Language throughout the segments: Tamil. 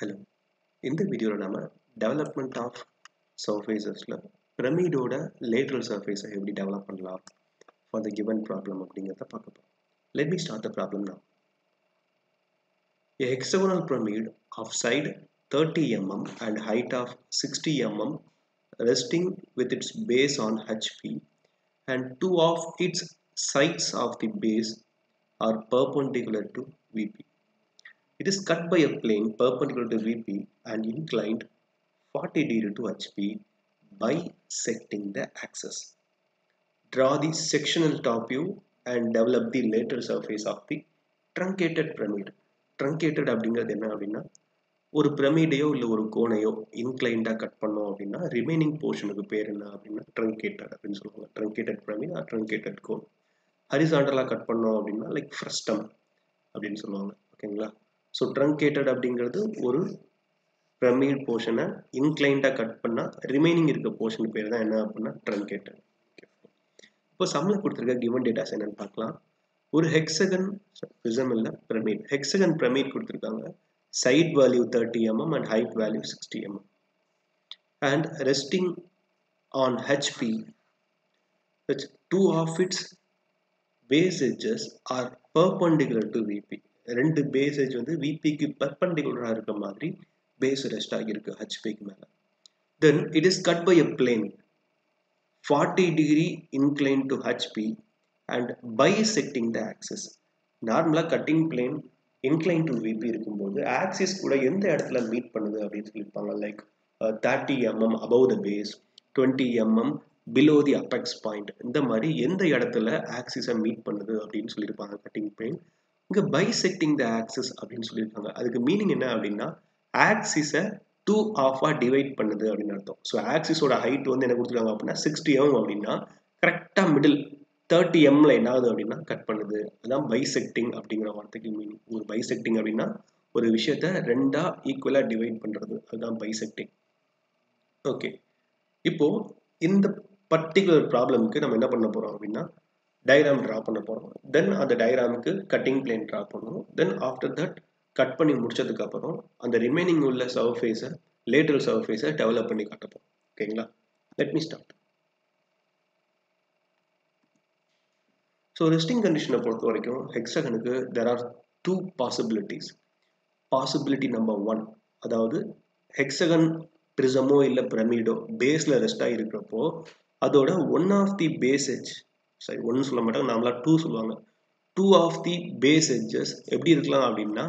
Hello. In the video, development of surfaces pyramid lateral surface எப்படி develop பண்ணலாம் for the given problem அப்படிங்கறத பார்க்க போறோம். Let me start the problem now. A hexagonal pyramid of side 30 mm and height of 60 mm resting with its base on HP and two of its sides of the base are perpendicular to VP. It is cut by a plane perpendicular to VP and inclined 40 degree to HP bisecting the axis. Draw the sectional top view and develop the lateral surface of the truncated pyramid. Truncated அப்படிங்கிறது என்ன அப்படின்னா ஒரு பிரமிடையோ இல்லை ஒரு கோணையோ இன்க்ளைண்டா கட் பண்ணோம் அப்படின்னா ரிமைனிங் போர்ஷனுக்கு பேர் என்ன அப்படின்னா ட்ரங்கேட்டட் அப்படின்னு சொல்லுவாங்க. Truncated pyramid or truncated cone. ஹரிசாண்டலா கட் பண்ணோம் அப்படின்னா லைக் ஃப்ரஸ்டம் அப்படின்னு சொல்லுவாங்க. ஓகேங்களா? ஸோ ட்ரங்கேட்டட் அப்படிங்கிறது ஒரு பிரமிட் போர்ஷனை இன்க்ளைண்டா கட் பண்ணா ரிமைனிங் இருக்க போர்ஷன் பேர் தான் என்ன அப்படின்னா ட்ரங்கேட்டட். இப்போ சம்ல கொடுத்துருக்க கிவன் டேட்டாஸ் என்னன்னு பார்க்கலாம். ஒரு ஹெக்ஸகன் பிரிசம் இல்ல பிரமிட். ஹெக்ஸகன் பிரமிட் கொடுத்துருக்காங்க. Side value 30 mm and height value 60 mm and resting on HP, which two of its base edges are perpendicular to VP. ரெண்டு base edge வந்து VP க்கு perpendicular இருக்க மாதிரி base rest ஆகிருக்கு HP க்கு மேல. Then it is cut by a plane 40 degree inclined to HP and bisecting the axis. நார்மலா cutting plane incline to VP இருக்கும்போது axis கூட எந்த இடத்துல மீட் பண்ணுது அப்படின்னு சொல்லியிருப்பாங்க. Like 30 mm above the base, 20 mm below the apex point. இந்த மாதிரி எந்த இடத்துல axis மீட் பண்ணுது அப்படின்னு சொல்லியிருப்பாங்க cutting plane. இங்க bisecting the axis அப்படின்னு சொல்லியிருக்காங்க. அதுக்கு மீனிங் என்ன அப்படின்னா axis டூ ஆஃபா டிவைட் பண்ணுது அப்படின்னு அர்த்தம். ஸோ ஆக்சிஸோட ஹைட் வந்து என்ன கொடுத்துருக்காங்க அப்படின்னா 60 mm அப்படின்னா கரெக்டா மிடில் 30 mm என்ன ஆகுது அப்படின்னா கட் பண்ணுது. அதான் பைசெக்டிங் அப்படிங்கிற வார்த்தைக்கு மீனிங். ஒரு பைசெக்டிங் அப்படின்னா ஒரு விஷயத்த ரெண்டா ஈக்குவலா டிவைட் பண்றது, அதுதான் பைசெக்டிங். ஓகே, இப்போ இந்த பர்டிகுலர் ப்ராப்ளம்க்கு நம்ம என்ன பண்ண போறோம் அப்படின்னா டயக்ராம் டிரா பண்ண போறோம். தென் அந்த டயக்ராமுக்கு கட்டிங் பிளேன் டிரா பண்ணுவோம். தென் ஆஃப்டர் தட் கட் பண்ணி முடிச்சதுக்கு அப்புறம் அந்த ரிமைனிங் உள்ள சர்ஃபேஸை லேட்டரல் சர்ஃபேஸை டெவலப் பண்ணி காட்டப்போம். ஓகேங்களா? Let me start. So resting கண்டிஷனை பொறுத்த வரைக்கும் ஹெக்ஸகனுக்கு there are two possibilities. Possibility number 1, அதாவது ஹெக்ஸகன் பிரிசமோ இல்லை பிரமிடோ பேஸில் ரெஸ்டாக இருக்கிறப்போ அதோட one of the base edge, சரி ஒன்னு சொல்ல மாட்டாங்க, நார்மலா 2 சொல்லுவாங்க. 2 ஆஃப் தி பேஸ் எட்ஜஸ் எப்படி இருக்கலாம் அப்படின்னா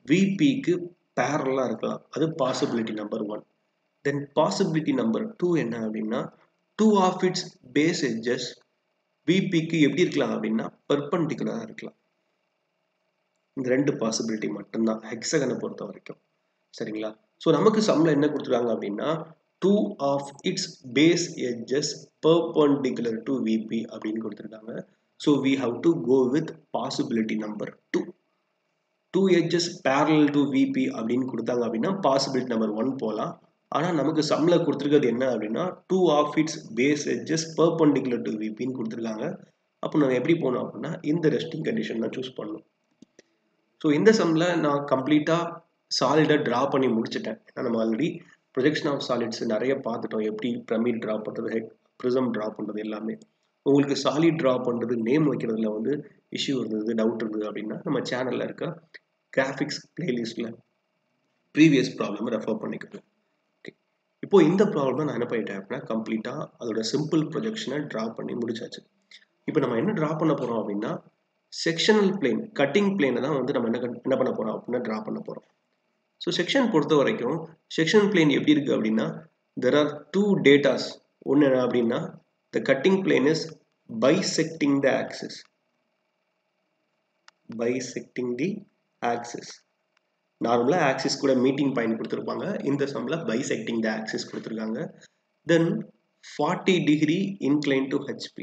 விபிக்கு பேரலா இருக்கலாம். அது பாசிபிலிட்டி நம்பர் 1. தென் பாசிபிலிட்டி நம்பர் 2 என்ன அப்படின்னா 2 ஆஃப் இட்ஸ் பேஸ் எட்ஜஸ் விபிக்கு எப்படி இருக்கலாம் அப்படின்னா பெர்பெண்டிகுலரா இருக்கலாம். இந்த ரெண்டு பாசிபிலிட்டி மட்டும்தான் ஹெக்ஸகனை பொறுத்த வரைக்கும். சரிங்களா? ஸோ நமக்கு சம்ல என்ன கொடுத்துருக்காங்க அப்படின்னா 2 of its base edges perpendicular to VP அப்படின்னு கொடுத்துருக்காங்க. So we have to go with possibility number 2. 2 edges parallel to VP அப்படின்னு கொடுத்தாங்க அப்படின்னா பாசிபிலிட்டி நம்பர் 1 போகலாம். ஆனால் நமக்கு சம்ல கொடுத்துருக்கிறது என்ன அப்படின்னா 2 of its base edges perpendicular to விபின்னு கொடுத்துருக்காங்க. அப்போ நம்ம எப்படி போகணும் அப்படின்னா இந்த ரெஸ்டிங் கண்டிஷன் தான் சூஸ் பண்ணணும். ஸோ இந்த சம்ல நான் கம்ப்ளீட்டாக சாலிடாக ட்ரா பண்ணி முடிச்சிட்டேன். ஏன்னா நம்ம ஆல்ரெடி ப்ரொஜெக்ஷன் ஆஃப் சாலிட்ஸ் நிறைய பார்த்துட்டோம். எப்படி பிரமிட் ட்ரா பண்ணுறது, ப்ரிசம் ட்ரா பண்ணுறது எல்லாமே. உங்களுக்கு சாலிட் ட்ரா பண்ணுறது நேம் வைக்கிறதுல வந்து இஷ்யூ இருந்தது, டவுட் இருந்தது அப்படின்னா நம்ம சேனலில் இருக்க கிராஃபிக்ஸ் பிளேலிஸ்ட்டில் ப்ரீவியஸ் ப்ராப்ளம் ரெஃபர் பண்ணிக்கலாம். ஓகே, இப்போ இந்த ப்ராப்ளம் நான் என்ன பண்ணிட்டேன் அப்படின்னா கம்ப்ளீட்டாக அதோட சிம்பிள் ப்ரொஜெக்ஷனை ட்ரா பண்ணி முடிச்சாச்சு. இப்போ நம்ம என்ன ட்ரா பண்ண போகிறோம் அப்படின்னா செக்ஷனல் பிளேன், கட்டிங் பிளேனை தான் வந்து நம்ம என்ன பண்ண போகிறோம் அப்படின்னா ட்ரா பண்ண போகிறோம். ஸோ செக்ஷன் பொறுத்த வரைக்கும் செக்ஷன் பிளேன் எப்படி இருக்குது அப்படின்னா தெர் ஆர் 2 டேட்டாஸ். ஒன்று என்ன அப்படின்னா the cutting plane is bisecting the axis. Bisecting the axis. நார்மலா axis கூட மீட்டிங் பாயிண்ட் கொடுத்துருப்பாங்க. இந்த சம்ல bisecting the axis கொடுத்துருக்காங்க. Then 40 degree inclined to HP.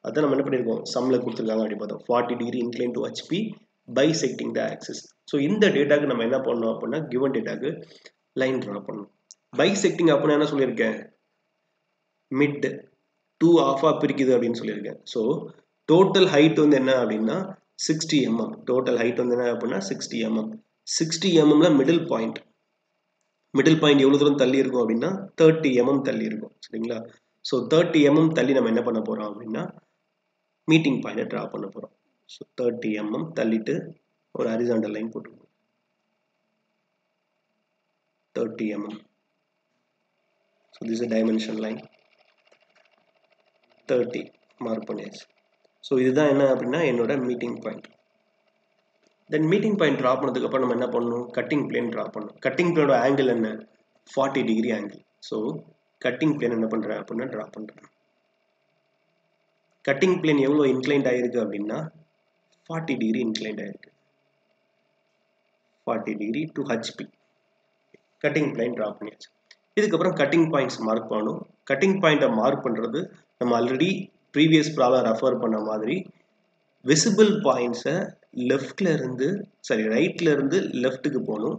அதான் நம்ம என்ன பண்ணியிருக்கோம் சம்ல கொடுத்துருக்காங்க அப்படி பார்த்தோம். 40 degree inclined to HP bisecting the axis. So இந்த டேட்டாக்கு நம்ம என்ன பண்ணோம் அப்படின்னா given டேட்டாக்கு லைன் ட்ரா பண்ணணும். bisecting அப்படின்னா என்ன சொல்லியிருக்கேன், மிட் 2 ஆஃபா பிரிக்குது அப்படின்னு சொல்லியிருக்கேன். ஸோ டோட்டல் ஹைட் வந்து என்ன அப்படின்னா 60 mm. டோட்டல் ஹைட் வந்து என்ன அப்படின்னா 60 mm. 60 mm மிடில் பாயிண்ட் எவ்வளவு தூரம் தள்ளி இருக்கும் அப்படின்னா 30 mm தள்ளி இருக்கும். சரிங்களா? ஸோ 30 mm தள்ளி நம்ம என்ன பண்ண போறோம் அப்படின்னா மீட்டிங் பாயிண்டை ட்ரா பண்ண போறோம். ஸோ 30 mm தள்ளிட்டு ஒரு ஹரிசாண்டல் லைன் போட்டுருக்கோம். 30 mm. So this is a dimension line. 30 mark பண்ணியாச்சு. ஸோ இதுதான் என்ன அப்படின்னா என்னோட மீட்டிங் பாயிண்ட். தென் மீட்டிங் பாயிண்ட் ட்ரா பண்ணதுக்கு அப்புறம் நம்ம என்ன பண்ணணும்? கட்டிங் பிளேன் ட்ரா பண்ணணும். கட்டிங் பிளேனோட ஆங்கிள் என்ன? 40 degree angle. So cutting plane என்ன பண்றேன் அப்படின்னா ட்ரா பண்றேன். கட்டிங் பிளேன் எவ்வளோ இன்க்ளைண்ட் ஆயிருக்கு அப்படின்னா 40 டிகிரி இன்க்ளைண்ட் ஆயிருக்கு. 40 degree to HP. Cutting plane draw பண்ணியாச்சு. இதுக்கப்புறம் கட்டிங் பாயிண்ட்ஸ் மார்க் பண்ணணும். கட்டிங் பாயிண்ட்டை மார்க் பண்ணுறது நம்ம ஆல்ரெடி ப்ரீவியஸ் ப்ராப்ளம் ரெஃபர் பண்ண மாதிரி விசிபிள் பாயிண்ட்ஸை ரைட்ல இருந்து லெஃப்ட்டுக்கு போகணும்.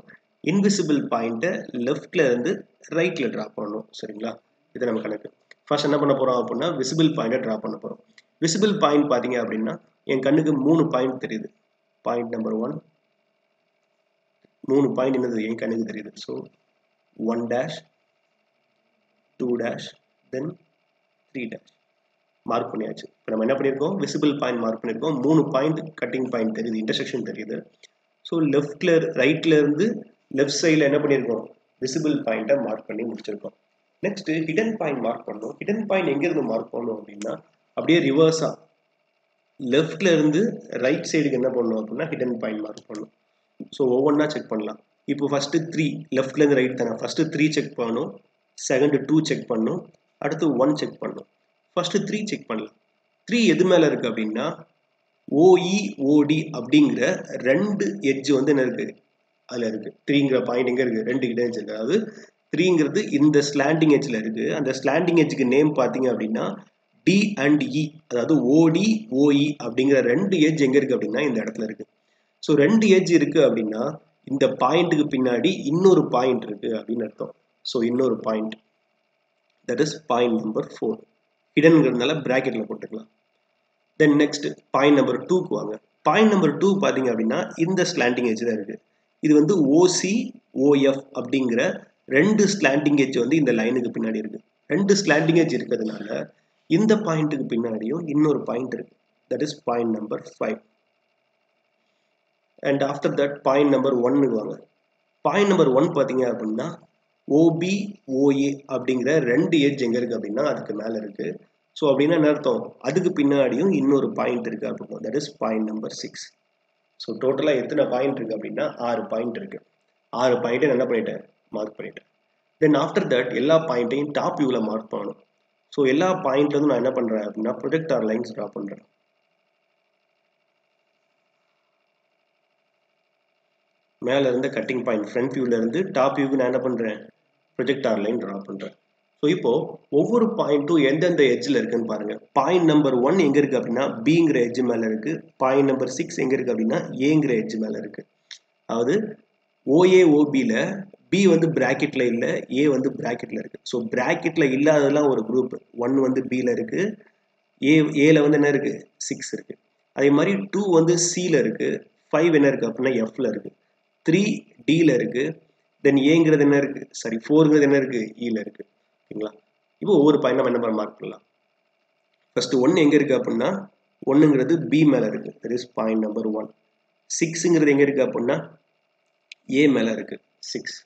இன்விசிபிள் பாயிண்ட்டை லெஃப்ட்ல இருந்து ரைட்ல ட்ரா பண்ணணும். சரிங்களா? இது நம்ம கணக்கு. ஃபர்ஸ்ட் என்ன பண்ண போறோம் அப்படின்னா விசிபிள் பாயிண்ட்டை ட்ரா பண்ண போறோம். விசிபிள் பாயிண்ட் பார்த்தீங்க அப்படின்னா என் கண்ணுக்கு 3 பாயிண்ட் தெரியுது. பாயிண்ட் நம்பர் 1, 3 பாயிண்ட் என்னது என் கண்ணுக்கு தெரியுது. So 1 dash, 2 dash, then 3 dash mark பண்ணியாச்சு. இப்போ நம்ம என்ன பண்ணியிருக்கோம்? விசிபிள் பாயிண்ட் மார்க் பண்ணியிருக்கோம். 3 பாயிண்ட் கட்டிங் பாயிண்ட் தெரியுது, இன்டர்செக்ஷன் தெரியுது. ஸோ ரைட்ல இருந்து லெஃப்ட் சைடில் என்ன பண்ணியிருக்கோம்? விசிபிள் பாயிண்ட்டை மார்க் பண்ணி முடிச்சிருக்கோம். நெக்ஸ்ட் ஹிடன் பாயிண்ட் மார்க் பண்ணணும். ஹிடன் பாயிண்ட் எங்கேருந்து மார்க் பண்ணணும் அப்படின்னா அப்படியே ரிவர்ஸாக லெஃப்ட்ல இருந்து ரைட் சைடுக்கு என்ன பண்ணணும் அப்படின்னா ஹிடன் பாயிண்ட் மார்க் பண்ணணும். ஸோ ஒவ்வொன்றா செக் பண்ணலாம். இப்போ ஃபர்ஸ்ட் 3 லெஃப்ட்ல இருந்து ரைட் தானே. ஃபர்ஸ்ட் 3 செக் பண்ணணும், செகண்ட் 2 செக் பண்ணணும், அடுத்து 1 செக் பண்ணணும். ஃபர்ஸ்ட் 3 செக் பண்ணலாம். 3 எது மேல இருக்கு அப்படின்னா OE OD அப்படிங்கிற 2 எட்ஜ் வந்து என்ன இருக்கு? அதுல இருக்கு. 3ங்கிற பாயிண்ட் எங்க இருக்கு? 2 ஹிடன் எட்ஜ் இருக்கு. அதாவது 3ங்கிறது இந்த ஸ்லாண்டிங் எட்ஜ்ல இருக்கு. அந்த ஸ்லாண்டிங் எட்ஜுக்கு நேம் பார்த்தீங்க அப்படின்னா D and E, அதாவது OD OE அப்படிங்கிற 2 எட்ஜ் எங்க இருக்கு அப்படின்னா இந்த இடத்துல இருக்கு. ஸோ 2 எட்ஜ் இருக்கு அப்படின்னா இந்த பாயிண்ட்டுக்கு பின்னாடி இன்னொரு பாயிண்ட் இருக்கு அப்படின்னு அர்த்தம். ஸோ இன்னொரு point, that is point number 4. ஹிடன்ங்கிறதுனால பிராக்கெட்ல போட்டுக்கலாம். தென் நெக்ஸ்ட் பாயிண்ட் நம்பர் 2க்கு வாங்க. பாயிண்ட் நம்பர் 2 பார்த்தீங்க அப்படின்னா இந்த ஸ்லாண்டிங் எட்ஜ் தான் இருக்கு. இது வந்து OC OF அப்படிங்கிற 2 ஸ்லாண்டிங் எட்ஜ் வந்து இந்த லைனுக்கு பின்னாடி இருக்கு. 2 ஸ்லாண்டிங் எட்ஜ் இருக்கிறதுனால இந்த பாயிண்ட்டுக்கு பின்னாடியும் இன்னொரு பாயிண்ட் இருக்கு. That is point number 5. And after that point number 1க்கு வாங்க. பாயிண்ட் நம்பர் 1 பார்த்தீங்க அப்படின்னா OB OA அப்படிங்கிற 2 எட்ஜ் எங்க இருக்கு அப்படின்னா அதுக்கு மேல இருக்கு. ஸோ அப்படின்னா என்ன அர்த்தம்? அதுக்கு பின்னாடியும் இன்னொரு பாயிண்ட் இருக்கு அப்படின்னா that is point number 6. So டோட்டலாக எத்தனை பாயிண்ட் இருக்கு அப்படின்னா 6 பாயிண்ட் இருக்கு. 6 பாயிண்ட்டை என்ன பண்ணிட்டேன்? மார்க் பண்ணிட்டேன். தென் ஆஃப்டர் தட் எல்லா பாயிண்ட்டையும் டாப் வியூவில் மார்க் பண்ணணும். ஸோ எல்லா பாயிண்ட்லேருந்து நான் என்ன பண்ணுறேன் அப்படின்னா ப்ரொஜெக்டார் லைன்ஸ் ட்ரா பண்ணுறேன். மேலே இருந்து கட்டிங் பாயிண்ட் ஃப்ரண்ட் வியூவில் இருந்து டாப் வியூக்கு நான் என்ன பண்ணுறேன்? ப்ரொஜெக்டார் லைன் ட்ரா பண்ணுறேன். ஸோ இப்போ ஒவ்வொரு பாயிண்ட்டும் எந்தெந்த எட்ஜில் இருக்குன்னு பாருங்க. பாயிண்ட் நம்பர் 1 எங்கே இருக்குது அப்படின்னா பிங்கிற எட்ஜ் மேலே இருக்குது. பாயிண்ட் நம்பர் 6 எங்கே இருக்குது அப்படின்னா ஏங்கிற எட்ஜ் மேலே இருக்குது. அதாவது OAOBல பி வந்து பிராக்கெட்டில் இல்லை, ஏ வந்து பிராக்கெட்டில் இருக்குது. ஸோ பிராக்கெட்டில் இல்லாததெல்லாம் ஒரு குரூப். 1 வந்து பியில் இருக்குது, ஏல வந்து என்ன இருக்குது? 6 இருக்குது. அதே மாதிரி 2 வந்து சியில் இருக்குது, 5 என்ன இருக்குது அப்படின்னா எஃப்ல இருக்குது, 3 டியில் இருக்குது, தென் ஏங்கிறது என்ன இருக்குது? 4ங்கிறது என்ன இருக்குது? ஈல இருக்குது. ஓகேங்களா? இப்போ ஒவ்வொரு பாயிண்ட் நம்ம என்ன மார்க் பண்ணலாம். ஃபர்ஸ்ட் 1 எங்கே இருக்குது அப்படின்னா 1ங்கிறது பி மேலே இருக்குது. That is point number 1. 6ங்கிறது எங்கே இருக்குது அப்படின்னா ஏ மேலே இருக்குது. 6.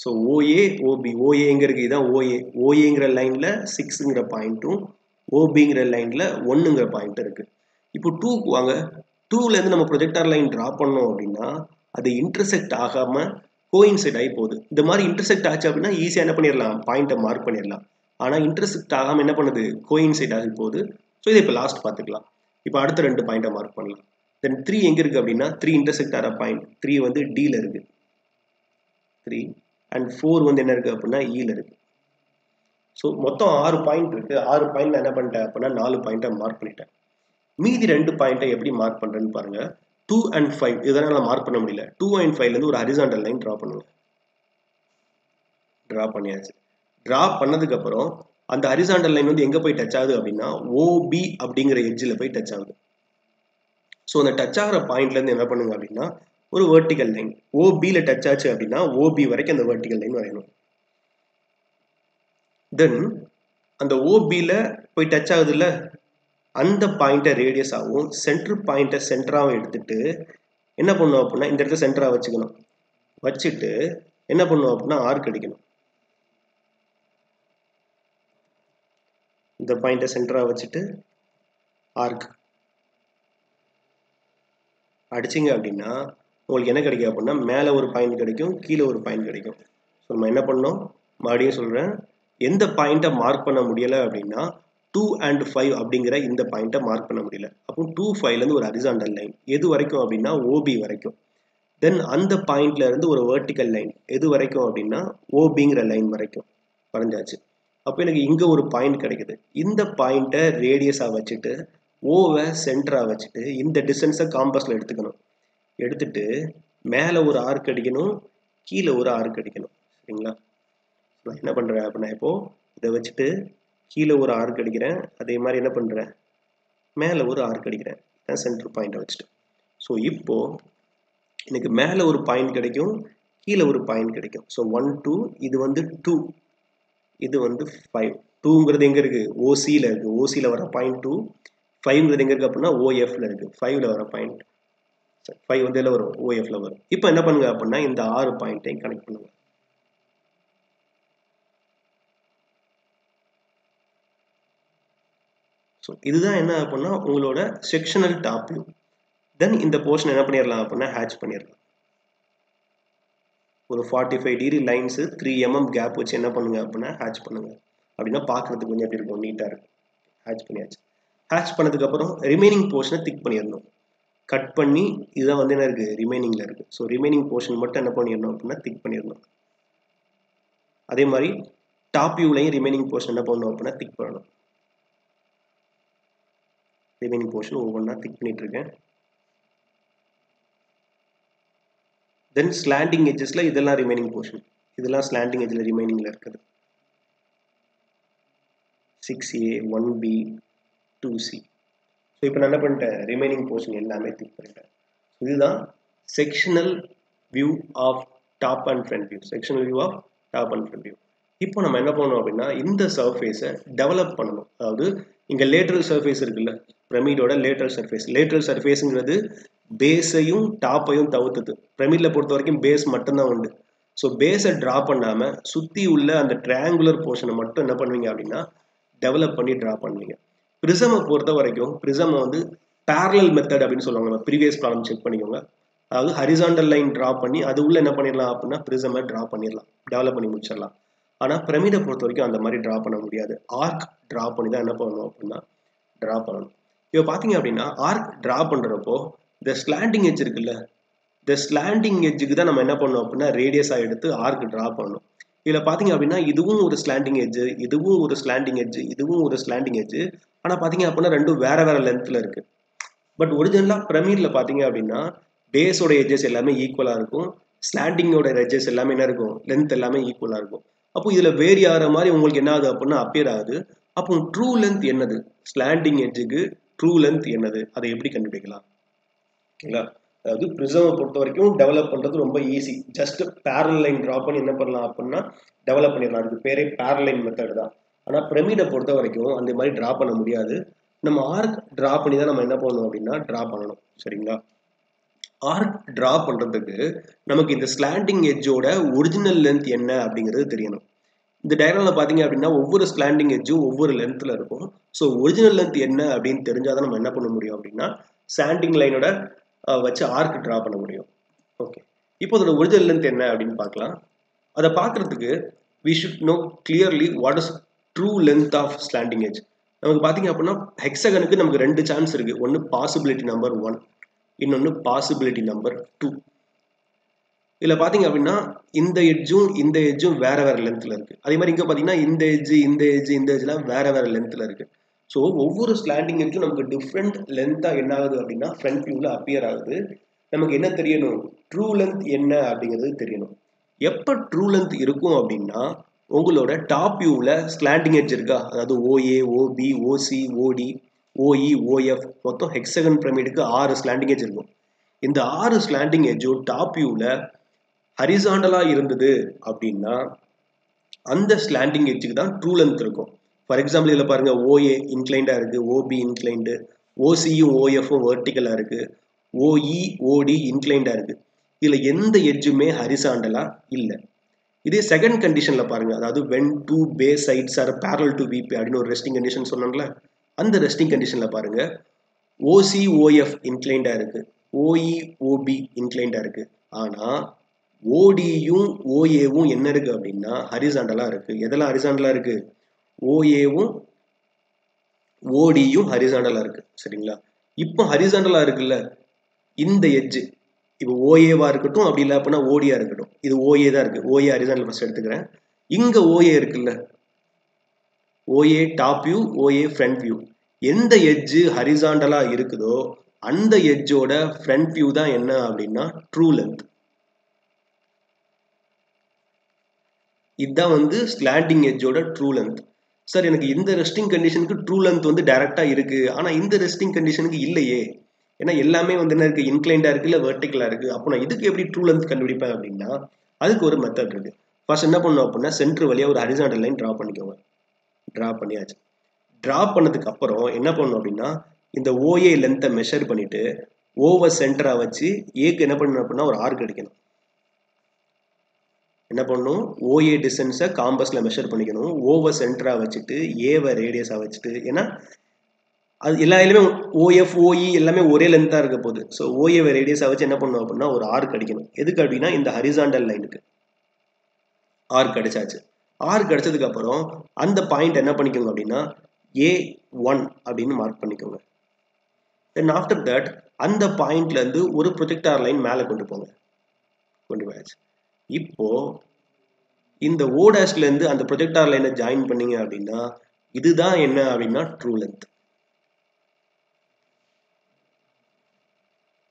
ஸோ OA OB, OA எங்கே இருக்குது? இதான் OA. OAங்கிற லைனில் 6ங்கிற பாயிண்ட்டும் OBங்கிற லைனில் 1ங்கிற பாயிண்ட் இருக்குது. இப்போ 2க்கு வாங்க. 2லேருந்து நம்ம ப்ரொஜெக்டார் லைன் ட்ரா பண்ணோம் அப்படின்னா அது இன்டர்செக்ட் ஆகாமல் கோயின்சைட் ஆகி போகுது. இந்த மாதிரி இன்டர்செக்ட் ஆச்சு அப்படின்னா ஈஸியாக என்ன பண்ணிடலாம்? பாயிண்ட்டை மார்க் பண்ணிடலாம். ஆனால் இன்டர்செக்ட் ஆகாமல் என்ன பண்ணுது? கோயின்சைட் ஆகி போகுது. ஸோ இதை இப்போ லாஸ்ட் பார்த்துக்கலாம். இப்போ அடுத்த 2 பாயிண்ட்டை மார்க் பண்ணலாம். தென் 3 எங்கே இருக்குது அப்படின்னா 3 இன்டர்செக்ட் ஆகிற பாயிண்ட் 3 வந்து டியில் இருக்குது. 3 அண்ட் 4 வந்து என்ன இருக்குது அப்படின்னா ஈல இருக்குது. ஸோ மொத்தம் 6 பாயிண்ட் இருக்குது. 6 பாயிண்ட் என்ன பண்ணிட்டேன் அப்படின்னா 4 பாயிண்ட்டை மார்க் பண்ணிட்டேன். மீதி 2 பாயிண்ட்டை எப்படி மார்க் பண்ணுறேன்னு பாருங்க. 2 and 5 இதனால மார்க் பண்ண முடியல. 2 and 5லேருந்து ஒரு ஹரிசாண்டல் லைன் ட்ரா பண்ணுங்க. ட்ரா பண்ணியாச்சு. ட்ரா பண்ணதுக்கப்புறம் அந்த ஹரிசாண்டல் லைன் வந்து எங்கே போய் டச் ஆகுது அப்படின்னா OB அப்படிங்கிற எட்ஜில் போய் டச் ஆகுது. ஸோ அந்த டச் ஆகிற பாயிண்ட்லேருந்து என்ன பண்ணுங்க அப்படின்னா ஒரு வெர்டிக்கல் லைன் OBல டச் ஆச்சு அப்படின்னா OB வரைக்கும் அந்த வெர்டிக்கல் லைன் வரையணும். தென் அந்த OBல போய் டச் ஆகுதுல்ல, அந்த பாயிண்ட்டை ரேடியஸாகவும் சென்டர் பாயிண்ட்டை சென்டராகவும் எடுத்துட்டு என்ன பண்ணுவோம் அப்படின்னா இந்த இடத்துல சென்டரா வச்சுக்கணும். வச்சுட்டு என்ன பண்ணுவோம் அப்படின்னா ஆர்க் அடிக்கணும். இந்த பாயிண்ட்டை சென்டரா வச்சுட்டு ஆர்க் அடிச்சிங்க அப்படின்னா உங்களுக்கு என்ன கிடைக்கும் அப்படின்னா மேலே ஒரு பாயிண்ட் கிடைக்கும், கீழே ஒரு பாயிண்ட் கிடைக்கும். ஸோ நம்ம என்ன பண்ணோம், மறுபடியும் சொல்கிறேன், எந்த பாயிண்ட்டை மார்க் பண்ண முடியலை அப்படின்னா 2 and 5 அப்படிங்கிற இந்த பாயிண்ட்டை மார்க் பண்ண முடியல. அப்போ 2, 5லேருந்து ஒரு ஹரிசாண்டல் லைன் எது வரைக்கும் அப்படின்னா OB வரைக்கும். தென் அந்த பாயிண்ட்ல இருந்து ஒரு வெர்டிக்கல் லைன் எது வரைக்கும் அப்படின்னா OBங்கிற லைன் வரைக்கும் வரைஞ்சாச்சு. அப்போ எனக்கு இங்கே ஒரு பாயிண்ட் கிடைக்குது. இந்த பாயிண்ட்டை ரேடியஸாக வச்சுட்டு ஓவை சென்டராக வச்சுட்டு இந்த டிஸ்டன்ஸை காம்பஸில் எடுத்துக்கணும். எடுத்துட்டு மேலே ஒரு ஆர்க் அடிக்கணும், கீழே ஒரு ஆர்க் அடிக்கணும். சரிங்களா? நான் என்ன பண்ணுறேன் அப்படின்னா இப்போது இதை வச்சுட்டு கீழே ஒரு ஆர்க் அடிக்கிறேன், அதே மாதிரி என்ன பண்ணுறேன் மேலே ஒரு ஆர்க் அடிக்கிறேன் சென்டர் பாயிண்ட்டை வச்சுட்டு. ஸோ இப்போது எனக்கு மேலே ஒரு பாயிண்ட் கிடைக்கும், கீழே ஒரு பாயிண்ட் கிடைக்கும். ஸோ 1, 2, இது வந்து 2, இது வந்து 5. 2ங்கிறது எங்கே இருக்குது, OCயில் இருக்குது. OCயில் வர பாயிண்ட் 2. 5ங்கிறது எங்கே இருக்குது அப்படின்னா OFல இருக்குது. 5ல் வர பாயிண்ட் 5 வந்து எல்லாம் வரும், OFல வரும். இப்போ என்ன பண்ணுங்க அப்படின்னா இந்த 6 பாயிண்ட்டையும் கனெக்ட் பண்ணுங்க. ஸோ இதுதான் என்ன அப்படின்னா உங்களோட செக்ஷனல் டாப் வியூ. தென் இந்த போர்ஷன் என்ன பண்ணிடலாம் அப்படின்னா ஹேட்ச் பண்ணிடலாம். ஒரு 45 டிகிரி லைன்ஸு 3 mm கேப் வச்சு என்ன பண்ணுங்க அப்படின்னா ஹேட்ச் பண்ணுங்க. அப்படின்னா பார்க்குறதுக்கு கொஞ்சம் எப்படி இருக்கும், நீட்டாக இருக்கும். ஹேட்ச் பண்ணியாச்சு. ஹேட்ச் பண்ணதுக்கப்புறம் ரிமைனிங் போர்ஷனை திக் பண்ணிடணும். கட் பண்ணி இதுதான் வந்து என்ன இருக்குது ரிமைனிங்கில் இருக்குது. ஸோ ரிமைனிங் போர்ஷன் மட்டும் என்ன பண்ணிடணும் அப்படின்னா திக் பண்ணிடணும். அதே மாதிரி டாப் வியூலையும் ரிமைனிங் போர்ஷன் என்ன பண்ணணும் அப்படின்னா திக் பண்ணணும். ரிமைனிங் போர்ஷன் ஒவ்வொன்றா திக் பண்ணிட்டு இருக்கேன். தென் ஸ்லாண்டிங் எட்ஜஸில் இதெல்லாம் ரிமைனிங் போர்ஷன், இதெல்லாம் ஸ்லாண்டிங் எட்ஜில் ரிமைனிங்கில் இருக்குது. 6A, 1B, 2C. ஸோ இப்போ நான் என்ன பண்ணிட்டேன், ரிமைனிங் போர்ஷன் எல்லாமே திக் பண்ணிட்டேன். இதுதான் sectional view of top and front view. Sectional view of top and front view. இப்போ நம்ம என்ன பண்ணணும் அப்படின்னா இந்த சர்ஃபேஸை டெவலப் பண்ணணும். அதாவது இங்கே லேட்ரல் சர்ஃபேஸ் இருக்குல்ல, பிரமிடோட லேட்ரல் சர்ஃபேஸ். லேட்ரல் சர்ஃபேஸுங்கிறது பேஸையும் டாப்பையும் தவிர்த்துது. பிரமிடில் பொறுத்த வரைக்கும் பேஸ் மட்டும்தான் உண்டு. ஸோ பேஸை ட்ரா பண்ணாமல் சுற்றி உள்ள அந்த ட்ரையாங்குலர் போர்ஷனை மட்டும் என்ன பண்ணுவீங்க அப்படின்னா டெவலப் பண்ணி ட்ரா பண்ணுவீங்க. ப்ரிசமை பொறுத்த வரைக்கும் ப்ரிசமை வந்து பேரலல் மெத்தட் அப்படின்னு சொல்லுவாங்க. நம்ம ப்ரீவியஸ் ப்ராப்ளம் செக் பண்ணிக்கோங்க. அதாவது ஹரிசாண்டல் லைன் ட்ரா பண்ணி அது உள்ள என்ன பண்ணிடலாம் அப்படின்னா ப்ரிசமை ட்ரா பண்ணிடலாம், டெவலப் பண்ணி முடிச்சிடலாம். ஆனால் பிரமிடை பொறுத்த வரைக்கும் அந்த மாதிரி ட்ரா பண்ண முடியாது. ஆர்க் ட்ரா பண்ணி தான் என்ன பண்ணணும் அப்படின்னா ட்ரா பண்ணணும். இப்போ பார்த்தீங்க அப்படின்னா ஆர்க் ட்ரா பண்ணுறப்போ இந்த ஸ்லாண்டிங் எட்ஜ் இருக்குல்ல, இந்த ஸ்லாண்டிங் எட்ஜுக்கு தான் நம்ம என்ன பண்ணணும் அப்படின்னா ரேடியஸாக எடுத்து ஆர்க் ட்ரா பண்ணணும். இதில் பார்த்தீங்க அப்படின்னா இதுவும் ஒரு ஸ்லாண்டிங் எட்ஜு, இதுவும் ஒரு ஸ்லாண்டிங் எட்ஜு, இதுவும் ஒரு ஸ்லாண்டிங் எட்ஜு. ஆனால் பார்த்தீங்க அப்படின்னா ரெண்டும் வேற வேற லென்த்தில் இருக்குது. பட் ஒரிஜினலாக பிரமிடில் பார்த்தீங்க அப்படின்னா பேஸோட எட்ஜஸ் எல்லாமே ஈக்குவலாக இருக்கும், ஸ்லாண்டிங்கோட எட்ஜஸ் எல்லாமே என்ன இருக்கும், லென்த் எல்லாமே ஈக்குவலாக இருக்கும். அப்போ இதில் வேரி ஆகிற மாதிரி உங்களுக்கு என்ன ஆகுது அப்படின்னா அப்பியர் ஆகுது. அப்போ ட்ரூ லென்த் என்னது, ஸ்லாண்டிங் எட்ஜுக்கு ட்ரூ லென்த் என்னது, அதை எப்படி கண்டுபிடிக்கலாம்? ஓகேங்களா? அதாவது ப்ரிசமை பொறுத்த வரைக்கும் டெவலப் பண்ணுறது ரொம்ப easy. Just barrel line draw பண்ணி என்ன பண்ணலாம் அப்படின்னா டெவலப் பண்ணிடலாம். அதுக்கு பேரே பேரல் லைன் மெத்தட் தான். ஆனால் பிரமிடை பொறுத்த வரைக்கும் அந்த மாதிரி ட்ரா பண்ண முடியாது. நம்ம ஆர்க் ட்ரா பண்ணி தான் நம்ம என்ன பண்ணணும் அப்படின்னா ட்ரா பண்ணணும். சரிங்களா? ஆர்க் ட்ரா பண்ணுறதுக்கு நமக்கு இந்த ஸ்லாண்டிங் எட்ஜோட ஒரிஜினல் லென்த் என்ன அப்படிங்கிறது தெரியணும். இந்த டயக்ராமில் பார்த்தீங்க அப்படின்னா ஒவ்வொரு ஸ்லாண்டிங் எட்ஜும் ஒவ்வொரு லென்த்தில் இருக்கும். ஸோ ஒரிஜினல் லென்த் என்ன அப்படின்னு தெரிஞ்சால் தான் நம்ம என்ன பண்ண முடியும் அப்படின்னா ஸ்லாண்டிங் லைனோட வச்சு ஆர்க் ட்ரா பண்ண முடியும். ஓகே, இப்போ அதோட ஒரிஜினல் லென்த் என்ன அப்படின்னு பார்க்கலாம். அதை பார்க்குறதுக்கு we should know clearly what is true length of slanting edge. நமக்கு பார்த்தீங்க அப்படின்னா ஹெக்ஸகனுக்கு நமக்கு 2 சான்ஸ் இருக்குது. ஒன்று பாசிபிலிட்டி நம்பர் 1, இன்னொன்று பாசிபிலிட்டி நம்பர் 2. இதில் பார்த்தீங்க அப்படின்னா இந்த எட்ஜும் வேற வேற லென்த்தில் இருக்குது. அதே மாதிரி இங்கே பார்த்தீங்கன்னா இந்த எட்ஜ்லாம் வேற வேற லென்த்தில் இருக்குது. ஸோ ஒவ்வொரு ஸ்லாண்டிங் எட்ஜும் நமக்கு டிஃப்ரெண்ட் லென்த்தாக என்ன ஆகுது அப்படின்னா ஃப்ரண்ட் வியூவில் அப்பியர் ஆகுது. நமக்கு என்ன தெரியணும், ட்ரூ லென்த் என்ன அப்படிங்கிறது தெரியணும். எப்போ ட்ரூ லென்த் இருக்கும் அப்படின்னா உங்களோட டாப் வியூவில் ஸ்லாண்டிங் எட்ஜ் இருக்கா, அதாவது OA, OB, OC, OD, OE, OF மொத்தம் ஹெக்ஸகன் பிரமிடுக்கு 6 ஸ்லாண்டிங் எட்ஜ் இருக்கும். இந்த 6 ஸ்லாண்டிங் எட்ஜும் டாப் வியூவில் ஹரிசாண்டலாக இருந்தது அப்படின்னா அந்த ஸ்லாண்டிங் எட்ஜுக்கு தான் ட்ரூ லென்த் இருக்கும். ஃபார் எக்ஸாம்பிள் இதில் பாருங்கள், ஓஏ இன்க்ளைண்டாக இருக்குது, ஓபி இன்க்ளைண்டு, ஓசியும் ஓஎஃப்பும் வெர்டிக்கலாக இருக்குது, ஓஇ ஓடி இன்க்ளைண்டாக இருக்குது. இதில் எந்த எட்ஜுமே ஹரிசாண்டலாக இல்லை. இதே செகண்ட் கண்டிஷனில் பாருங்கள், அதாவது when two base sides are parallel to VP அப்படின்னு ஒரு ரெஸ்டிங் கண்டிஷன் சொன்னோம்ல, அந்த ரெஸ்டிங் கண்டிஷனில் பாருங்கள் ஓசி ஓஎஃப் இன்க்ளைண்டாக இருக்குது, ஓஇ ஓபி இன்க்ளைண்டாக இருக்குது. ஆனால் ஓடியும் ஓஏவும் என்ன இருக்குது அப்படின்னா ஹரிசாண்டலாக இருக்குது. எதெல்லாம் ஹரிசாண்டலாக இருக்குது? ஓஏவும் ஓடியும் ஹரிசாண்டலாக இருக்குது. சரிங்களா? இப்போ ஹரிசாண்டலாக இருக்குல்ல இந்த எட்ஜு, இப்போ ஓஏவா இருக்கட்டும், அப்படி இல்லை அப்படின்னா ஓடியா இருக்கட்டும், இது ஓஏ தான் இருக்குது. ஓஏ ஹரிசாண்டல் ஃபர்ஸ்ட் எடுத்துக்கிறேன். இங்கே ஓஏ இருக்குல்ல, OA top view, OA front view. எந்த எட்ஜு ஹரிசாண்டலாக இருக்குதோ அந்த எட்ஜோட ஃப்ரண்ட் வியூ தான் என்ன அப்படின்னா ட்ரூ லென்த். இதுதான் வந்து ஸ்லாண்டிங் எட்ஜோட ட்ரூ லென்த். சார் எனக்கு இந்த ரெஸ்டிங் கண்டிஷனுக்கு ட்ரூ லென்த் வந்து டைரக்டாக இருக்குது, ஆனால் இந்த ரெஸ்டிங் கண்டிஷனுக்கு இல்லையே, ஏன்னா எல்லாமே வந்து என்ன இருக்குது, இன்க்ளைண்டாக இருக்குது, இல்லை வெர்டிக்கலாக இருக்குது. அப்போ நான் இதுக்கு எப்படி ட்ரூ லென்த் கண்டுபிடிப்பேன் அப்படின்னா அதுக்கு ஒரு மெத்தட் இருக்குது. ஃபர்ஸ்ட் என்ன பண்ணணும் அப்படின்னா சென்டர் வழியாக ஒரு ஹரிசாண்டல் லைன் ட்ரா பண்ணிக்கோங்க. ட்ரா பண்ணியாச்சு. ட்ரா பண்ணதுக்கு அப்புறம் என்ன பண்ணணும் அப்படின்னா இந்த ஓஏ லென்த்தை மெஷர் பண்ணிட்டு ஓவர் சென்டராக வச்சு ஏக்கு என்ன பண்ணணும் அப்படின்னா ஒரு ஆர்க் அடிக்கணும். என்ன பண்ணணும், ஓஏ டிஸ்டன்ஸை காம்பஸில் மெஷர் பண்ணிக்கணும். ஓவர் சென்டராக வச்சுட்டு ஏவை ரேடியஸாக வச்சுட்டு, ஏன்னா அது எல்லா இதுலையுமே ஓஎஃப் ஓஇ எல்லாமே ஒரே லென்த்தாக இருக்க போகுது. ஸோ ஓஏவை ரேடியஸாக வச்சு என்ன பண்ணணும் அப்படின்னா ஒரு ஆர்க் அடிக்கணும். எதுக்கு அப்படின்னா இந்த ஹரிசாண்டல் லைனுக்கு ஆர்க் அடிச்சாச்சு. ஆர்க் அடிச்சதுக்கு அப்புறம் அந்த பாயிண்ட் என்ன பண்ணிக்கோங்க அப்படின்னா A1 அப்படின்னு மார்க் பண்ணிக்கோங்க. தென் ஆஃப்டர் தட் அந்த பாயிண்ட்லேருந்து ஒரு ப்ரொஜெக்டார் லைன் மேலே கொண்டு போங்க. கொண்டு போயாச்சு. இப்போ இந்த ஓடாஷ்லேருந்து அந்த ப்ரொஜெக்டார் லைனை ஜாயின் பண்ணீங்க அப்படின்னா இதுதான் என்ன அப்படின்னா ட்ரூ லென்த்.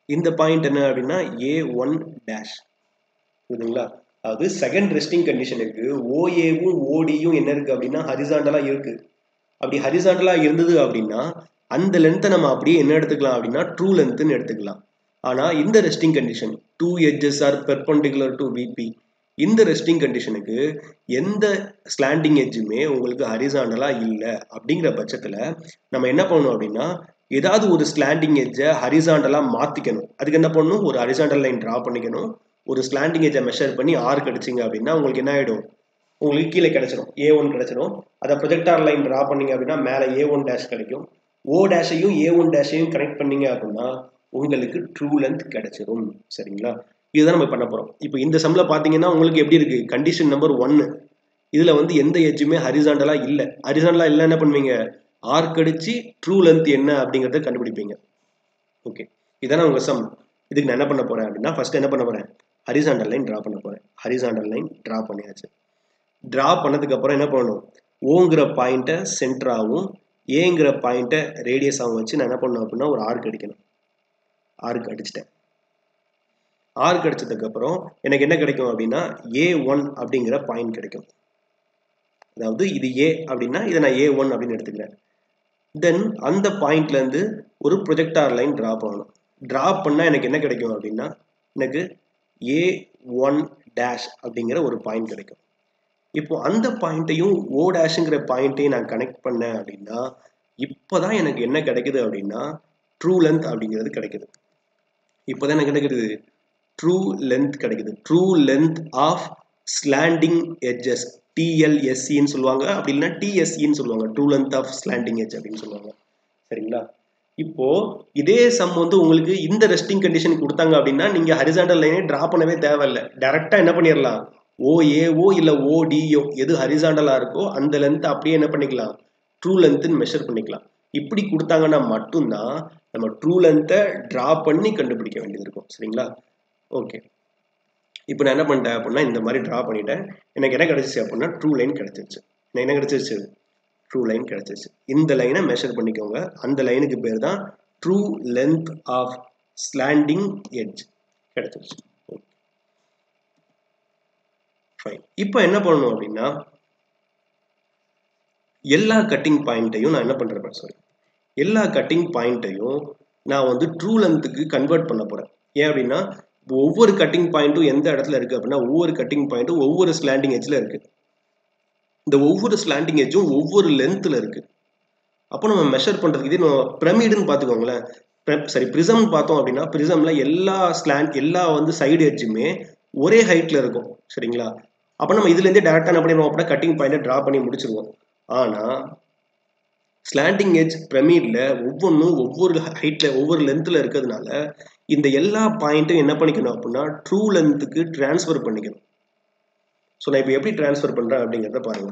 இந்த பாயிண்ட் என்ன அப்படின்னா A1 டேஷ். புரியுதுங்களா? அதாவது செகண்ட் ரெஸ்டிங் கண்டிஷனுக்கு ஓஏவும் ஓடியும் என்ன இருக்கு அப்படின்னா ஹரிசாண்டலாக இருக்கு. அப்படி ஹரிசாண்டலாக இருந்தது அப்படின்னா அந்த லென்த்தை நம்ம அப்படியே என்ன எடுத்துக்கலாம் அப்படின்னா ட்ரூ லென்த்னு எடுத்துக்கலாம். ஆனால் இந்த resting condition two edges are perpendicular to VP, இந்த ரெஸ்டிங் கண்டிஷனுக்கு எந்த ஸ்லாண்டிங் எட்ஜுமே உங்களுக்கு ஹரிசாண்டலாக இல்லை. அப்படிங்கிற பட்சத்தில் நம்ம என்ன பண்ணணும் அப்படின்னா ஏதாவது ஒரு ஸ்லாண்டிங் எட்ஜை ஹரிசாண்டலாக மாற்றிக்கணும். அதுக்கு என்ன பண்ணணும், ஒரு ஹரிசாண்டல் லைன் ட்ரா பண்ணிக்கணும். ஒரு ஸ்லாண்டிங் எட்ஜை மெஷர் பண்ணி ஆர்க் அடிச்சிங்க அப்படின்னா உங்களுக்கு என்ன ஆகிடும், உங்களுக்கு கீழே கிடைச்சிடும், A1 கிடைச்சிடும். அதை ப்ரொஜெக்டார் லைன் ட்ரா பண்ணீங்க அப்படின்னா மேலே A1 டேஷ் கிடைக்கும். ஓ டேஷையும் A1 டேஷையும் கனெக்ட் பண்ணீங்க அப்படின்னா உங்களுக்கு ட்ரூ லென்த் கிடைச்சிடும். சரிங்களா? இதுதான் நம்ம பண்ண போகிறோம். இப்போ இந்த சம்மில் பார்த்தீங்கன்னா உங்களுக்கு எப்படி இருக்குது, கண்டிஷன் நம்பர் 1 இதில் வந்து எந்த எட்ஜுமே ஹரிசாண்டலாக இல்லை. ஹரிசாண்டலாக இல்லை என்ன பண்ணுவீங்க, ஆர்க் அடிச்சு ட்ரூ லென்த் என்ன அப்படிங்கிறத கண்டுபிடிப்பீங்க. ஓகே, இதான உங்கள் சம். இதுக்கு நான் என்ன பண்ண போகிறேன் அப்படின்னா ஃபர்ஸ்ட் என்ன பண்ண போகிறேன், ஹரிசாண்டல் லைன் ட்ரா பண்ண போகிறேன். ஹரிசாண்டல் லைன் ட்ரா பண்ணியாச்சு. ட்ரா பண்ணதுக்கு அப்புறம் என்ன பண்ணணும், ஓங்கிற பாயிண்ட்டை சென்டராகவும் ஏங்கிற பாயிண்ட்டை ரேடியஸாகவும் வச்சு நான் என்ன பண்ணணும் அப்படின்னா ஒரு ஆர்க் அடிக்கணும். ஆர்க் அடிச்சிட்டேன். ஆர்க் அடிச்சதுக்கு அப்புறம் எனக்கு என்ன கிடைக்கும் அப்படின்னா A1 அப்படிங்கிற பாயிண்ட் கிடைக்கும். அதாவது இது A அப்படின்னா இதை நான் A1 அப்படின்னு எடுத்துக்கிறேன். தென் அந்த பாயிண்ட்லேருந்து ஒரு ப்ரொஜெக்டார் லைன் ட்ரா பண்ணணும். ட்ரா பண்ணால் எனக்கு என்ன கிடைக்கும் அப்படின்னா எனக்கு A1 டேஷ் அப்படிங்கிற ஒரு பாயிண்ட் கிடைக்கும். இப்போ அந்த பாயிண்ட்டையும் ஓ டேஷுங்கிற பாயிண்ட்டையும் நான் கனெக்ட் பண்ணேன் அப்படின்னா இப்போதான் எனக்கு என்ன கிடைக்குது அப்படின்னா ட்ரூ லென்த் அப்படிங்கிறது கிடைக்குது. இப்போதான் எனக்கு கிடைக்குது ட்ரூ லென்த் கிடைக்குது. True length of slanting edges, TLSEன்னு சொல்லுவாங்க, அப்படி இல்லைன்னா TSEன்னு சொல்லுவாங்க. True length of slanting edge அப்படின்னு சொல்லுவாங்க. சரிங்களா? இப்போ இதே சம் வந்து உங்களுக்கு இந்த ரெஸ்டிங் கண்டிஷன் கொடுத்தாங்க அப்படின்னா நீங்க ஹரிசாண்டல் லைனை டிரா பண்ணவே தேவையில்லை. டைரக்டா என்ன பண்ணிடலாம், OAO இல்லை ODO எது ஹரிசாண்டலா இருக்கோ அந்த லென்த் அப்படியே என்ன பண்ணிக்கலாம், ட்ரூ லென்த்னு மெஷர் பண்ணிக்கலாம். இப்படி கொடுத்தாங்கன்னா மட்டும்தான் நம்ம ட்ரூ லென்த்தை டிரா பண்ணி கண்டுபிடிக்க வேண்டியது இருக்கும். சரிங்களா? ஓகே, இப்போ நான் என்ன பண்ணிட்டேன் அப்படின்னா இந்த மாதிரி ட்ரா பண்ணிட்டேன். எனக்கு என்ன கிடைச்சிச்சு அப்படின்னா ட்ரூ லைன் கிடைச்சிருச்சு. எனக்கு என்ன கிடைச்சிருச்சு, ட்ரூ லைன் கிடைச்சிருச்சு. இந்த லைனை மெஷர் பண்ணிக்கோங்க. அந்த லைனுக்கு பேர் தான் true length of slanting edge கிடைச்சிருச்சு. ஃபைன். இப்போ என்ன பண்ணணும் அப்படின்னா எல்லா கட்டிங் பாயிண்ட்டையும் நான் என்ன பண்றேன், சாரி, எல்லா கட்டிங் பாயிண்ட்டையும் நான் வந்து ட்ரூ லென்த்துக்கு கன்வெர்ட் பண்ண போறேன். ஏன் அப்படின்னா ஒவ்வொரு கட்டிங் பாயிண்ட்டும் எந்த இடத்துல இருக்கு அப்படின்னா ஒவ்வொரு கட்டிங் பாயிண்ட்டும் ஒவ்வொரு ஸ்லாண்டிங் எட்ஜ்ல இருக்கு. இந்த ஒவ்வொரு ஸ்லாண்டிங் எட்ஜும் ஒவ்வொரு லென்த்ல இருக்கு. அப்போ நம்ம மெஷர் பண்றதுக்கு இது நம்ம பிரமிடுன்னு பார்த்துக்கோங்களேன். சரி பிரிசம் பார்த்தோம் அப்படின்னா பிரிசம்ல எல்லா வந்து சைடு எட்ஜுமே ஒரே ஹைட்ல இருக்கும். சரிங்களா? அப்போ நம்ம இதுல இருந்தே டேரக்டா என்ன பண்ணிடுவோம் அப்படின்னா கட்டிங் பாயிண்டை டிரா பண்ணி முடிச்சிருவோம். ஆனா ஸ்லாண்டிங் எட்ஜ் பிரமிட்ல ஒவ்வொன்றும் ஒவ்வொரு ஹைட்ல ஒவ்வொரு லென்த்ல இருக்கிறதுனால இந்த எல்லா பாயிண்ட்டும் என்ன பண்ணிக்கணும் அப்படின்னா ட்ரூ லென்த்துக்கு டிரான்ஸ்ஃபர் பண்ணிக்கணும். ஸோ நான் இப்போ எப்படி டிரான்ஸ்ஃபர் பண்றேன் அப்படிங்கிறத பாருங்க.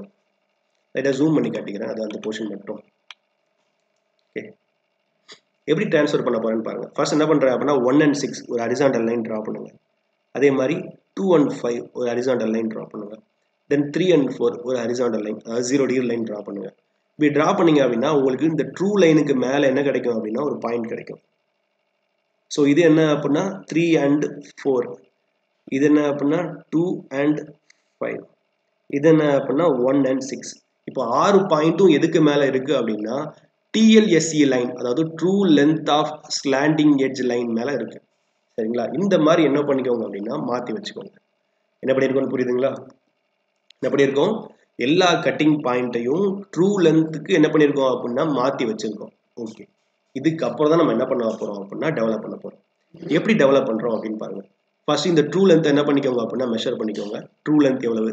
லைட்டாக ஜூம் பண்ணி காட்டிக்கிறேன். அது அந்த போர்ஷன் மட்டும். ஓகே, எப்படி டிரான்ஸ்ஃபர் பண்ண போறேன்னு பாருங்க. ஃபர்ஸ்ட் என்ன பண்றேன் அப்படின்னா 1 and 6 ஒரு ஹரிசாண்டல் லைன் டிரா பண்ணுங்க. அதே மாதிரி 2 and 5 ஒரு ஹரிசாண்டல் லைன் டிரா பண்ணுங்க. தென் 3 and 4 ஒரு ஹரிசாண்டல் லைன், அதாவது 0 டிகிரி லைன் டிரா பண்ணுங்க. இப்படி டிரா பண்ணீங்க அப்படின்னா உங்களுக்கு இந்த ட்ரூ லைனுக்கு மேலே என்ன கிடைக்கும் அப்படின்னா ஒரு பாயிண்ட் கிடைக்கும். ஸோ இது என்ன அப்படின்னா 3 and 4, இது என்ன அப்படின்னா 2 and 5, இது என்ன அப்படின்னா 1 and 6. இப்போ 6 பாயிண்ட்டும் எதுக்கு மேலே இருக்கு அப்படின்னா TLSE லைன், அதாவது true length of slanting edge line மேலே இருக்கு. சரிங்களா? இந்த மாதிரி என்ன பண்ணிக்கோங்க அப்படின்னா மாற்றி வச்சுக்கோங்க. என்ன பண்ணியிருக்கோம்னு புரியுதுங்களா? என்ன பண்ணியிருக்கோம், எல்லா கட்டிங் பாயிண்ட்டையும் ட்ரூ லென்த்துக்கு என்ன பண்ணியிருக்கோம் அப்படின்னா மாற்றி வச்சிருக்கோம். ஓகே, இதுக்கு அப்புறம் தான் நம்ம என்ன பண்ண போகிறோம் அப்படின்னா டெவலப் பண்ண போகிறோம். எப்படி டெவலப் பண்ணுறோம் அப்படின்னு பாருங்க. ஃபர்ஸ்ட் இந்த ட்ரூ லென்த் என்ன பண்ணிக்கோங்க அப்படின்னா மெஷர் பண்ணிக்கோங்க. ட்ரூ லென்த் எவ்வளவு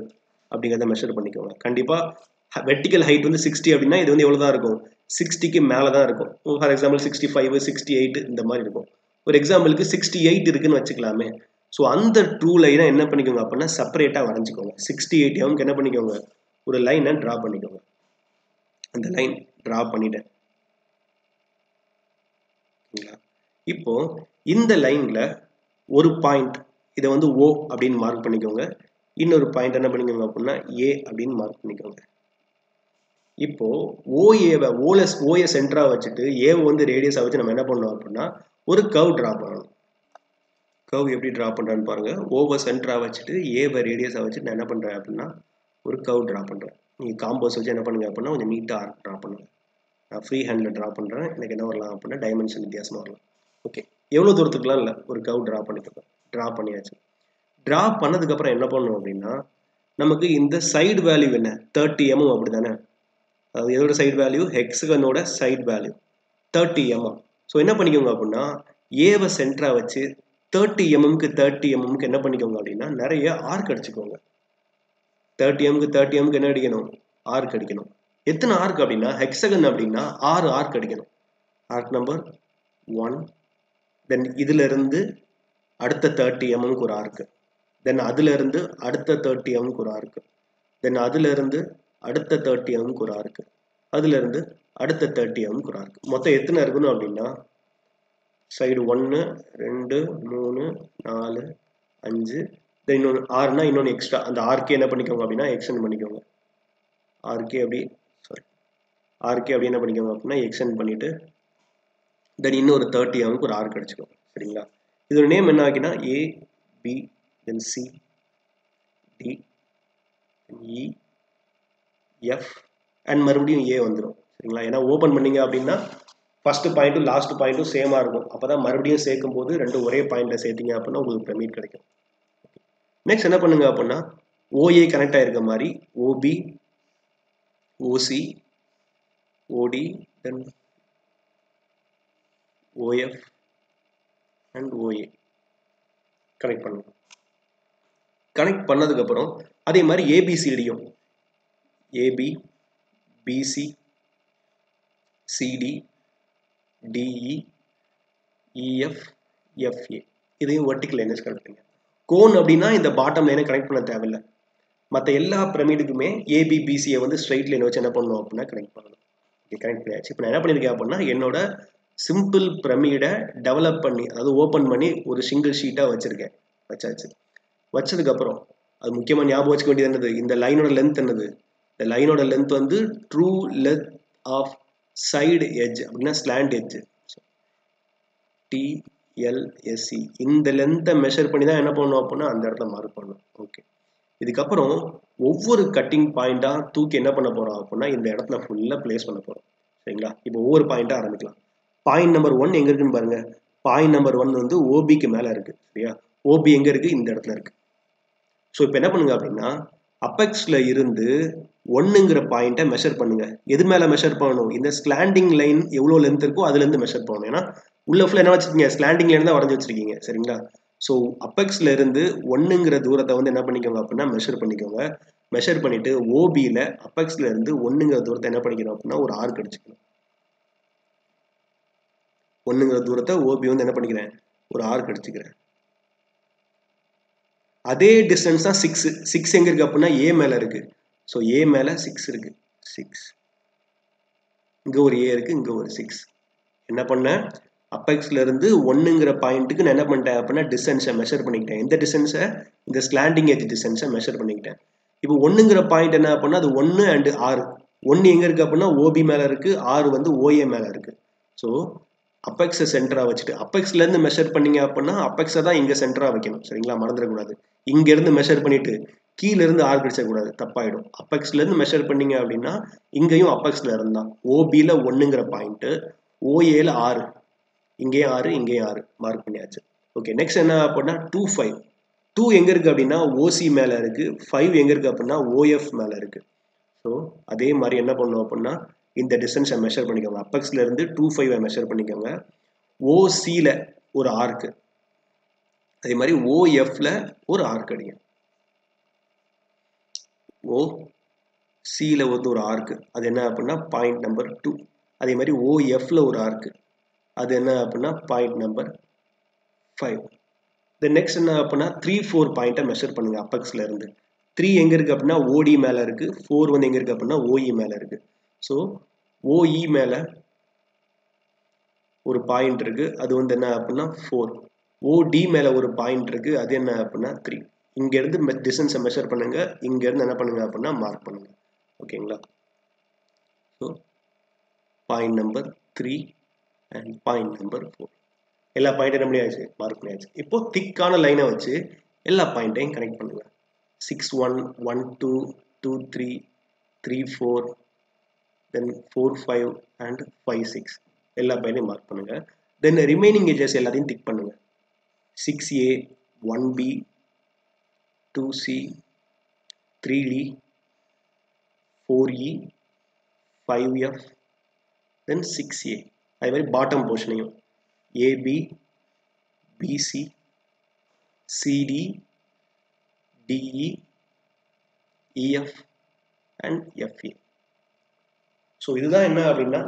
அப்படிங்கிறத மெஷர் பண்ணிக்கோங்க. கண்டிப்பாக வெர்டிக்கல் ஹைட் வந்து 60 அப்படின்னா இது வந்து எவ்வளோ தான் இருக்கும், 60க்கு மேலே தான் இருக்கும். ஃபார் எக்ஸாம்பிள் 65, 68 இந்த மாதிரி இருக்கும். ஒரு எக்ஸாம்பிளுக்கு 68 இருக்குன்னு வச்சுக்கலாமே. ஸோ அந்த ட்ரூ லைனை என்ன பண்ணிக்கோங்க அப்படின்னா செப்பரேட்டாக வரைஞ்சிக்கோங்க. 68 எம்க்கு என்ன பண்ணிக்கோங்க, ஒரு லைனை ட்ரா பண்ணிக்கோங்க. அந்த லைன் ட்ரா பண்ணிட்டேன். இப்போ இந்த லைன்ல ஒரு பாயிண்ட் இதை வந்து O அப்படின்னு மார்க் பண்ணிக்கோங்க. இன்னொரு பாயிண்ட் என்ன பண்ணிக்கோங்க அப்படின்னா A அப்படின்னு மார்க் பண்ணிக்கோங்க. இப்போ ஓஏ சென்டரா வச்சுட்டு ஏ வந்து ரேடியஸா வச்சு நம்ம என்ன பண்ணோம் அப்படின்னா ஒரு கர்வ் டிரா பண்ணணும். கர்வ் எப்படி டிரா பண்றேன்னு பாருங்க. ஓவை சென்டரா வச்சுட்டு ஏவை ரேடியஸா வச்சுட்டு நான் என்ன பண்றேன் அப்படின்னா ஒரு கர்வ் டிரா பண்றேன். நீங்க காம்போஸ் வச்சு என்ன பண்ணுங்க அப்படின்னா கொஞ்சம் நீட்டா ஆர்க் டிரா பண்ணுங்க. நான் ஃப்ரீ ஹேண்ட்ல டிரா பண்றேன். எனக்கு என்ன வரலாம் அப்படின்னா டைமென்ஷன் வித்தியாசமா வரலாம். ஓகே, எவ்வளவு தூரத்துக்குலாம் இல்லை, ஒரு கர்வ் டிரா பண்ணிக்கோங்க. டிரா பண்ணியாச்சு. டிரா பண்ணதுக்கு அப்புறம் என்ன பண்ணணும் அப்படின்னா நமக்கு இந்த சைடு வேல்யூ என்ன 30 mm அப்படிதானே. அது எதோட சைடு வேல்யூ, ஹெக்ஸகனோட சைடு வேல்யூ 30 mm. ஸோ என்ன பண்ணிக்கோங்க அப்படின்னா ஏவை சென்டரா வச்சு 30 mmக்கு என்ன பண்ணிக்கோங்க அப்படின்னா நிறைய ஆர்க் அடிச்சுக்கோங்க. 30 mmக்கு என்ன அடிக்கணும், ஆர்க் அடிக்கணும். எத்தனை ஆர்க் அப்படின்னா ஹெக்ஸகன் அப்படின்னா 6 ஆர்க் அடிக்கணும். ஆர்க் நம்பர் 1, தென் இதுல இருந்து அடுத்த 30 mmக்கு ஒரு ஆர்க், தென் அதுல இருந்து அடுத்த 30 mmக்கு ஒரு ஆர்க், தென் அதுல இருந்து அடுத்த 30 mmக்கு ஒரு ஆர்க், அதுல இருந்து அடுத்த 30 mmக்கு ஒரு ஆர்க். மொத்தம் எத்தனை இருக்கணும் அப்படின்னா சைடு 1 2 3 4 5, தென் இன்னொன்று 6னா இன்னொன்று எக்ஸ்ட்ரா. அந்த ஆர்கே என்ன பண்ணிக்கோங்க அப்படின்னா எக்ஸ்டெண்ட் பண்ணிக்கோங்க. ஆர்கே அப்படி என்ன பண்ணிக்கோங்க அப்படின்னா எக்ஸ்டெண்ட் பண்ணிட்டு தென் இன்னொரு 30 mmக்கு ஒரு ஆர்க் அடிச்சுக்கோங்க. சரிங்களா? இதோட நேம் என்ன ஆகினா A B then C D E F and மறுபடியும் ஏ வந்துடும். சரிங்களா? ஏன்னா ஓப்பன் பண்ணீங்க அப்படின்னா ஃபர்ஸ்ட் பாயிண்ட்டும் லாஸ்ட் பாயிண்ட்டும் சேமாக இருக்கும். அப்போ தான் மறுபடியும் சேர்க்கும் போது ரெண்டு ஒரே பாயிண்ட்டில் சேர்த்திங்க அப்படின்னா உங்களுக்கு பிரமிட் கிடைக்கும். நெக்ஸ்ட் என்ன பண்ணுங்க அப்படின்னா ஓஏ கனெக்ட் ஆகிருக்க மாதிரி OB OC OD then OF and OA connect பண்ணுங்க. கனெக்ட் பண்ணதுக்கப்புறம் அதே மாதிரி ஏபிசிடியும் AB BC CD DE EF FA இதையும் வெர்டிக்கல் லைன்ஸ் கனெக்ட் பண்ணுங்க. கோன் அப்படின்னா இந்த பாட்டம் லைனை கனெக்ட் பண்ண தேவையில்லை. மற்ற எல்லா பிரமிடுக்குமே ஏபிபிசியை வந்து ஸ்ட்ரைட் லைன் வச்சு என்ன பண்ணணும் அப்படின்னா கனெக்ட் பண்ணணும். ஓகே, கனெக்ட் பண்ணியாச்சு. இப்போ நான் என்ன பண்ணியிருக்கேன் அப்படின்னா என்னோட சிம்பிள் பிரமிடை டெவலப் பண்ணி அதாவது ஓப்பன் பண்ணி ஒரு சிங்கிள் ஷீட்டாக வச்சுருக்கேன். வச்சாச்சு. வச்சதுக்கப்புறம் அது முக்கியமாக ஞாபகம் வச்சுக்க வேண்டியது என்னது, இந்த லைனோட லென்த் என்னது, இந்த லைனோட லென்த் வந்து true length of side edge அப்படின்னா ஸ்லாண்ட் எட்ஜ் டிஎல்எஸ்சி. இந்த லென்த்தை மெஷர் பண்ணி தான் என்ன பண்ணணும் அப்படின்னா அந்த இடத்துல மார்க் பண்ணணும். ஓகே, இதுக்கப்புறம் ஒவ்வொரு கட்டிங் பாயிண்டாக தூக்கி என்ன பண்ண போகிறோம் அப்படின்னா இந்த இடத்துல ஃபுல்லாக பிளேஸ் பண்ண போகிறோம். சரிங்களா? இப்போ ஒவ்வொரு பாயிண்டாக ஆரம்பிக்கலாம். பாயிண்ட் நம்பர் 1 எங்கே இருக்குன்னு பாருங்க. பாயிண்ட் நம்பர் 1 வந்து ஓபிக்கு மேலே இருக்குது சரியா. ஓபி எங்கே இருக்குது? இந்த இடத்துல இருக்குது. ஸோ இப்போ என்ன பண்ணுங்க அப்படின்னா அப்பெக்ஸில் இருந்து 1ங்கிற பாயிண்ட்டை மெஷர் பண்ணுங்க. எது மேலே மெஷர் பண்ணணும்? இந்த ஸ்லாண்டிங் லைன் எவ்வளோ லென்த் இருக்கோ அதுலேருந்து மெஷர் பண்ணணும். ஏன்னா உள்ள ஃபுல்லாக என்ன வச்சுருக்கீங்க? ஸ்லாண்டிங் லைன் தான் வரைஞ்சி வச்சிருக்கீங்க சரிங்களா. ஸோ அப்பெக்ஸில் இருந்து 1ங்கிற தூரத்தை வந்து என்ன பண்ணிக்கோங்க அப்படின்னா மெஷர் பண்ணிக்கோங்க. மெஷர் பண்ணிவிட்டு ஓபியில் அப்பெக்ஸில் இருந்து 1ங்கிற தூரத்தை என்ன பண்ணிக்கணும் அப்படின்னா ஒரு ஆர்க் அடிச்சுக்கணும். 1ங்கிற தூரத்தை ஓபி வந்து என்ன பண்ணிக்கிறேன்? ஒரு ஆர்க் அடிச்சுக்கிறேன். அதே டிஸ்டன்ஸ் தான் 6. 6 எங்கே இருக்குது அப்படின்னா ஏ மேலே இருக்குது. ஸோ ஏ மேலே 6 இருக்குது. 6 இங்கே ஒரு ஏ இருக்குது, இங்கே ஒரு 6. என்ன பண்ணேன்? அப்பெக்ஸில் இருந்து 1ங்கிற பாயிண்ட்டுக்கு நான் என்ன பண்ணிட்டேன் அப்படின்னா டிஸ்டன்ஸை மெஷர் பண்ணிக்கிட்டேன். எந்த டிஸ்டன்ஸை? இந்த ஸ்லாண்டிங் எட்ஜ் டிஸ்டன்ஸை மெஷர் பண்ணிக்கிட்டேன். இப்போ 1ங்கிற பாயிண்ட் என்ன அப்படின்னா அது 1 அண்ட் 6. 1 எங்கே இருக்குது அப்படின்னா ஓபி மேலே இருக்குது, 6 வந்து ஓஏ மேலே இருக்குது. ஸோ அப்பெக்ஸை சென்டராக வச்சுட்டு அப்பெக்ஸ்லேருந்து மெஷர் பண்ணிங்க அப்படின்னா அப்பெக்ஸை தான் இங்கே சென்டராக வைக்கணும் சரிங்களா, மறந்துடக்கூடாது. இங்கேருந்து மெஷர் பண்ணிவிட்டு கீழேருந்து ஆர்க் அடிச்சக்கூடாது, தப்பாயிடும். அப்பெக்ஸ்லேருந்து மெஷர் பண்ணிங்க அப்படின்னா இங்கேயும் அப்பெக்ஸில் இருந்தால் ஓபியில் 1ங்கிற பாயிண்ட்டு, ஓஏல 6, இங்கேயும் 6, இங்கேயும் 6 மார்க் பண்ணியாச்சு. ஓகே, நெக்ஸ்ட் என்ன அப்படின்னா 2, 5. 2 எங்கே இருக்குது அப்படின்னா ஓசி மேலே இருக்குது. 5 எங்கே இருக்குது அப்படின்னா ஓஎஃப் மேலே இருக்குது. ஸோ அதே மாதிரி என்ன பண்ணணும் அப்படின்னா இந்த டிஸ்டன்ஸை மெஷர் பண்ணிக்கோங்க. அப்பெக்ஸில் இருந்து 2, 5 மெஷர் பண்ணிக்கோங்க. ஓசியில் ஒரு ஆர்க்கு, அதே மாதிரி ஓஎஃப்ல ஒரு ஆர்க் அடிங்க. ஓசியில் வந்து ஒரு ஆர்க்கு, அது என்ன அப்படின்னா பாயிண்ட் நம்பர் 2. அதே மாதிரி ஓஎஃப்ல ஒரு ஆர்க்கு, அது என்ன அப்படின்னா பாயிண்ட் நம்பர் 5. தென் நெக்ஸ்ட் என்ன அப்படின்னா 3, 4 பாயிண்ட்டை மெஷர் பண்ணுங்க. அப்பெக்ஸில் இருந்து 3 எங்கே இருக்குது அப்படின்னா ஓடி மேலே இருக்குது. 4 வந்து எங்கே இருக்குது அப்படின்னா ஓஇ மேலே இருக்குது. ஸோ ஓஇ மேலே ஒரு பாயிண்ட் இருக்குது, அது வந்து என்ன அப்படின்னா 4. ஓடி மேலே ஒரு பாயிண்ட் இருக்குது, அது என்ன அப்படின்னா 3. இங்கேருந்து டிஸ்டன்ஸை மெஷர் பண்ணுங்க. இங்கேருந்து என்ன பண்ணுங்க அப்படின்னா மார்க் பண்ணுங்க. ஓகேங்களா. So point number 3 and point number 4 எல்லா பாயிண்ட்டும் என்ன பண்ணியாச்சு? மார்க் பண்ணியாச்சு. இப்போ திக்கான லைனை வச்சு எல்லா பாயிண்ட்டையும் கனெக்ட் பண்ணுங்க. 6, 1, 1, 2, 2, 3, 3, 4, தென் 4, 5 அண்ட் 5, 6 எல்லா பாயிண்ட்டையும் மார்க் பண்ணுங்க. தென் ரிமைனிங் எட்ஜஸ் எல்லாத்தையும் டிக் பண்ணுங்க. 6A, 1B, 2C, 3D, 4E, 5F, then 6A. அதே மாதிரி பாட்டம் போர்ஷனையும் AB, BC, CD, DE, EF and FA. So இதுதான் என்ன அப்படின்னா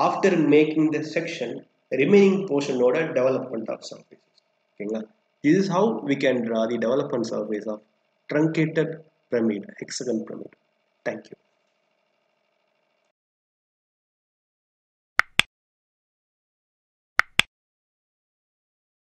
after making the section remaining போர்ஷனோட டெவலப்மெண்ட் ஆஃப் சர்ஃபேஸ். ஓகேங்களா. This is how we can draw the development surface of truncated pyramid, hexagon pyramid. Thank you.